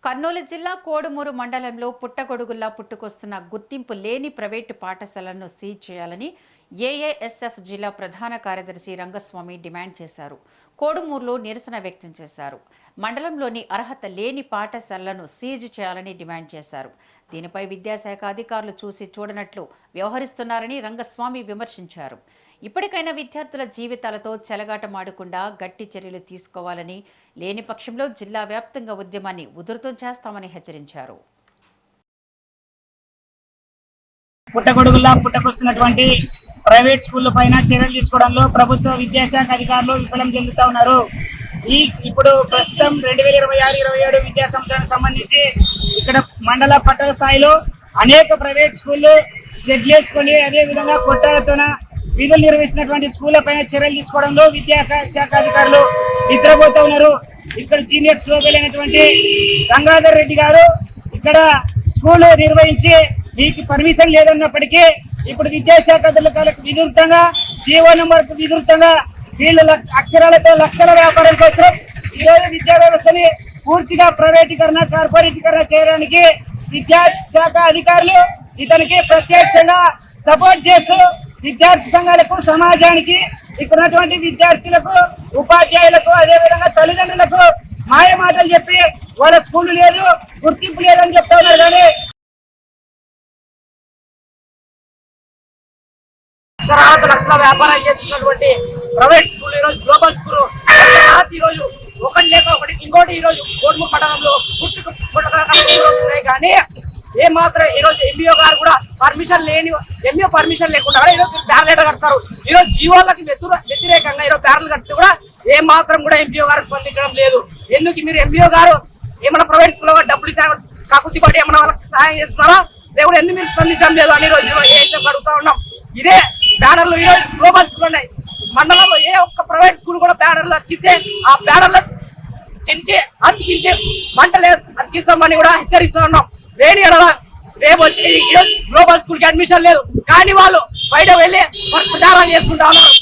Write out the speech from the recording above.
కర్నూలు జిల్లా కోడుమూరు మండలంలో పుట్టగొడుగుల్లా పుట్టుకొస్తున్న గుర్తింపు లేని ప్రైవేటు పాఠశాలలను సీజ్ చేయాలని ఏఏఎస్ఎఫ్ జిల్లా ప్రధాన కార్యదర్శి రంగస్వామి డిమాండ్ చేశారు. కోడుమూరులో నిరసన వ్యక్తం చేశారు. మండలంలోని అర్హత లేని పాఠశాలలను సీజ్ చేయాలని డిమాండ్ చేశారు. దీనిపై విద్యాశాఖ అధికారులు చూసి చూడనట్లు వ్యవహరిస్తున్నారని రంగస్వామి విమర్శించారు. ఇప్పటికైనా విద్యార్థుల జీవితాలతో చెలగాటమాడకుండా గట్టి చర్యలు తీసుకోవాలని, లేని పక్షంలో జిల్లా వ్యాప్తంగా ఉద్యమాన్ని ఉధృతం చేస్తామని హెచ్చరించారు. పుట్టగొడుగుల్లా పుట్టకొస్తున్నటువంటి ప్రైవేట్ స్కూళ్ల పైన చర్యలు తీసుకోవడంలో ప్రభుత్వ విద్యాశాఖ అధికారులు విఫలం చెందుతా ఉన్నారు. ఇప్పుడు ప్రస్తుతం 2026-27 విద్యా సంవత్సరానికి సంబంధించి ఇక్కడ మండల పట్టణ స్థాయిలో అనేక ప్రైవేట్ స్కూళ్లు షెడ్లు వేసుకొని అదే విధంగా కొట్టాలతోన విధులు నిర్వహిస్తున్నటువంటి స్కూళ్ల పైన చర్యలు తీసుకోవడంలో విద్యాశాఖ అధికారులు నిద్రపోతూ ఉన్నారు. ఇక్కడ జీనియస్ గ్లోబల్ అయినటువంటి గంగాధర్ రెడ్డి గారు ఇక్కడ స్కూల్ నిర్వహించి మీకు పర్మిషన్ లేదన్నప్పటికీ ఇప్పుడు విద్యాశాఖ అధికారులకు విరుద్ధంగా జీవో నెంబర్కు విరుద్ధంగా వీళ్ళు అక్షరాలతో లక్షల వ్యాపారం కోసం ఈరోజు విద్యా వ్యవస్థని పూర్తిగా ప్రైవేటీకరణ, కార్పొరేటీకరణ చేయడానికి విద్యాశాఖ అధికారులు ఇతనికి ప్రత్యక్షంగా సపోర్ట్ చేస్తూ విద్యార్థి సంఘాలకు, సమాజానికి, ఇక్కడ ఉన్నటువంటి విద్యార్థులకు, ఉపాధ్యాయులకు, అదేవిధంగా తల్లిదండ్రులకు మాయ మాటలు చెప్పి వాళ్ళ స్కూల్ లేదు, గుర్తింపు లేదని చెప్తా ఉన్నారు. కానీ అక్షరాలతో లక్షల వ్యాపారం చేస్తున్నటువంటి ప్రైవేట్ స్కూల్ ఈరోజు గ్లోబల్ స్కూల్ ఈరోజు ఒకటి లేక ఒకటి ఇంకోటి ఈరోజు కోడుమూరు పట్టణంలో వస్తున్నాయి. కానీ ఏమాత్రం ఈరోజు ఎంబీఓ గారు కూడా పర్మిషన్ లేని ఎంబీఓ పర్మిషన్ లేకుండా ఈరోజు బ్యారల్ కడతారు. ఈరోజు జీవోలకి వ్యతిరేకంగా ఈరోజు బ్యారల్ కడితే కూడా ఏ మాత్రం కూడా ఎంబీఓ గారు స్పందించడం లేదు. ఎందుకు మీరు ఎంబీఓ గారు ఏమైనా ప్రైవేట్ స్కూల్లో డబ్బులు కాకుతి పడి ఏమైనా వాళ్ళకి సహాయం చేస్తున్నారా, లేకపోతే ఎందుకు మీరు స్పందించడం లేదు అని ఈరోజు అడుగుతా ఉన్నాం. ఇదే బ్యానర్లు ఈరోజు గ్లోబల్ స్కూల్ ఉన్నాయి. మండలంలో ఏ ఒక్క ప్రైవేట్ స్కూల్ కూడా బ్యానర్లు అతికిస్తే ఆ బ్యానర్లు చించి అతికించే మంటలు అతికిస్తామని కూడా హెచ్చరిస్తా ఉన్నాం. వేడి రేపు వచ్చి గ్లోబల్ స్కూల్ కి అడ్మిషన్ లేదు, కానీ వాళ్ళు బయట వెళ్ళి ప్రచారం చేసుకుంటా ఉన్నారు.